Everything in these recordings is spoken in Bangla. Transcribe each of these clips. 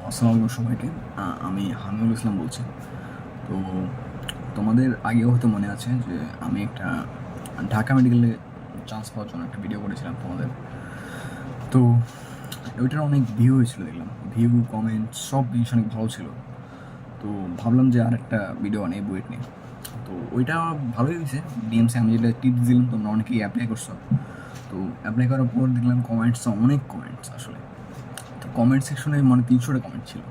আসসালামু আলাইকুম সবাইকে। আমি হামিদুল ইসলাম বলছি। তো তোমাদের আগেও হয়তো মনে আছে যে আমি একটা ঢাকা মেডিকেলে চান্স পাওয়ার জন্য একটা ভিডিও করেছিলাম তোমাদের। তো ওইটার অনেক ভিউ হয়েছিল, দেখলাম ভিউ কমেন্ট সব জিনিস অনেক ভালো ছিল। তো ভাবলাম যে আর একটা ভিডিও বানাই বুয়েট নিয়ে। তো ওইটা ভালোই হয়েছে। ডিএমসি আমি যেটা টিপস দিলাম তোমরা অনেকেই অ্যাপ্লাই করছো। তো অ্যাপ্লাই করার পর দেখলাম কমেন্টস, অনেক কমেন্টস আসলে। তো কমেন্ট সেকশনে মানে 300টা কমেন্ট ছিল।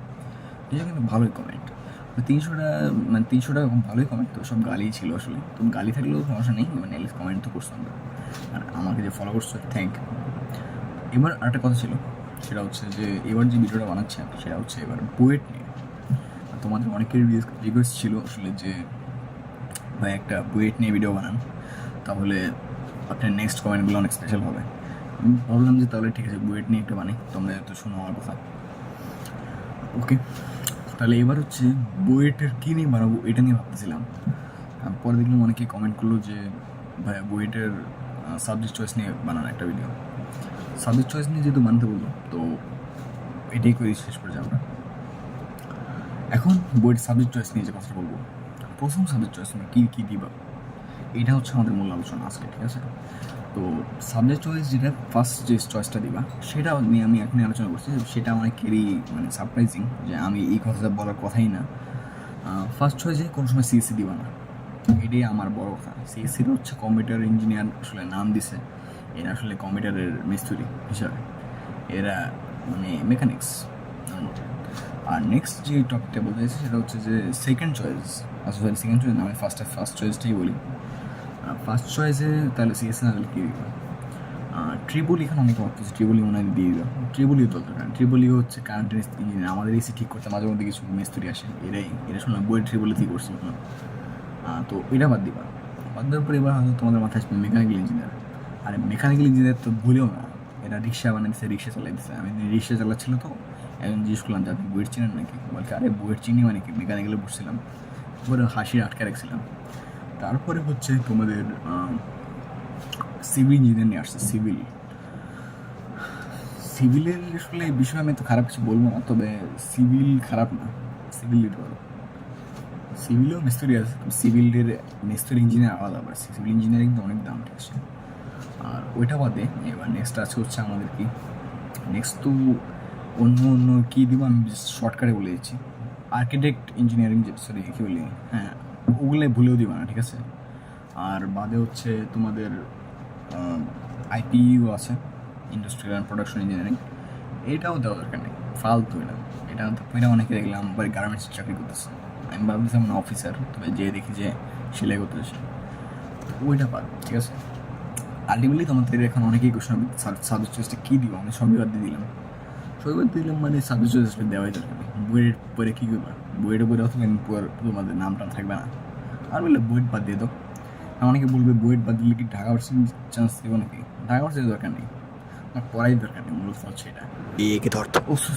এটা কিন্তু ভালোই কমেন্ট। তো 300টা মানে 300টা ভালোই কমেন্ট, তো সব গালিই ছিল আসলে। তো গালি থাকলেও সমস্যা নেই, মানে এটলিস্ট কমেন্ট তো করছো আমরা। আর আমাকে যে ফলো করছো থ্যাংক ইউ। এবার আরেকটা কথা ছিল, সেটা হচ্ছে যে এবার যে ভিডিওটা বানাচ্ছি আমি, সেটা হচ্ছে এবার বুয়েট নিয়ে। আর তোমাদের অনেকের রিকোয়েস্ট ছিল আসলে যে ভাই একটা বুয়েট নিয়ে ভিডিও বানান, তাহলে আপনার নেক্সট কমেন্টগুলো অনেক স্পেশাল হবে। আমি ভাবলাম যে তাহলে ঠিক আছে বুয়েট নিয়ে একটা বানাই, তোমরা তো শোনো আমার কথা। ওকে, তাহলে এবার হচ্ছে বুয়েটের কী নিয়ে বানাবো এটা নিয়ে ভাবতেছিলাম। পরে দেখলাম অনেকে কমেন্ট করলো যে ভাইয়া বুয়েটের সাবজেক্ট চয়েস নিয়ে বানানো একটা ভিডিও। সাবজেক্ট চয়েস নিয়ে যেহেতু বানাতে বললো, তো এটাই করে শেষ করে যাবো আমরা। এখন বুয়েট সাবজেক্ট চয়েস নিয়ে যে কথা বলবো, প্রথম সাবজেক্ট চয়েস তুমি কী কী দিবা, এটা হচ্ছে আমাদের মূল আলোচনা আজকে, ঠিক আছে? তো সাবজেক্ট চয়েস যেটা ফার্স্ট যে চয়েসটা দিবা, সেটা নিয়ে আমি এখনই আলোচনা করছি। সেটা অনেকেরই মানে সারপ্রাইজিং যে আমি এই কথাটা বলার কথাই না। ফার্স্ট চয়েসে কোনো সময় সিএসসি দিবা না, এটাই আমার বড় কথা। সিএসসিটা হচ্ছে কম্পিউটার ইঞ্জিনিয়ার আসলে নাম দিছে, এরা আসলে কম্পিউটারের মিস্ত্রি হিসাবে, এরা মানে মেকানিক্স। আর নেক্সট যে টপিকটা বলতে চাইছি সেটা হচ্ছে যে second choice, sorry second choice না, আমি ফার্স্ট চয়েসটাই বলি। ফার্স্ট চয়েসে তাহলে সিএসসি না হলে কী দিবা? ট্রিপল এখানে অনেকে ভাবতেছে ট্রিপলি মনে হয় দিয়ে দিবা। ট্রিপলিও তো দরকার, ট্রিপলিও হচ্ছে কারেন্ট ইঞ্জিনিয়ার। আমাদের এসি ঠিক করতে মাঝে মধ্যে কিছু মিস্ত্রি আসে, এরা শুনলাম বই ট্রিপলিতেই করছে। তো এটা বাদ দিবা। বাদ দেওয়ার পরে এবার হয়তো তোমাদের মাথায় আসবে মেকানিক্যাল ইঞ্জিনিয়ার। আরে মেকানিক্যাল ইঞ্জিনিয়ার তো ভুলেও না, এরা রিক্সা বানাইছে, রিক্সা চালাই দিচ্ছে। আমি রিক্সা চালাচ্ছিল, তো একজন জিজ্ঞেস করলাম যে আপনি বুয়েট চিনেন নাকি, বলছে আরে বুয়েট চিনি মানে কি, মেকানিক্যালে বসছিলাম। পরে হাসি আটকে রাখছিলাম। তারপরে হচ্ছে তোমাদের সিভিল ইঞ্জিনিয়ার নিয়ে আসছে। সিভিলের আসলে এই বিষয়ে আমি তো খারাপ কিছু বলবো না, তবে সিভিল খারাপ না, সিভিল দিতে পারো। সিভিলেও মিস্ত্রি আছে, সিভিলের মিস্ত্রি ইঞ্জিনিয়ার আলাদা ব্যাপার। সিভিল ইঞ্জিনিয়ারিং তো অনেক দাম, ঠিক আছে? আর ওইটা বাদে এবার নেক্সট আছে হচ্ছে আমাদের কি, নেক্সট তো অন্য কী দিব আমি শর্টকাটে বলে দিচ্ছি। আর্কিটেক্ট ইঞ্জিনিয়ারিং, সরি কী বলি, হ্যাঁ ওগুলো ভুলেও দিবা না, ঠিক আছে? আর বাদে হচ্ছে তোমাদের আইপিইউ আছে, ইন্ডাস্ট্রিয়াল অ্যান্ড প্রোডাকশন ইঞ্জিনিয়ারিং। এটাও দেওয়া দরকার নেই, ফালতু এটা অনেকে দেখলাম বাড়ি গার্মেন্টসের চাকরি করতেছে। আমি ভাবতেছিলাম না অফিসার, তবে যেয়ে দেখি যে সেলাই করতেছে। ওইটা পার, ঠিক আছে? আলটিমেটলি তোমাদের এখন অনেকেই কোশ্চেন সাবজেক্ট চয়েসটা কী দিব, আমি সবই বাদ দিয়ে দিলাম। সবই বাদ দিলাম মানে সাবজেক্ট চয়েস দেওয়াই দরকার নেই। বইয়ের পরে কী করবা, বইয়ের পরে অথবা তোমাদের নামটা থাকবে না। আর বললে বইয়ের বাদ দিয়ে দাও। অনেকে বলবে বুয়েট বাদ দিলে কি ঢাকা ভার্সিটির চান্স দেবো নাকি? ঢাকা ভার্সিটির দরকার নেই, আমার পড়াই দরকার নেই, মূলত হচ্ছে এটা। একে ধরতো ও সরি।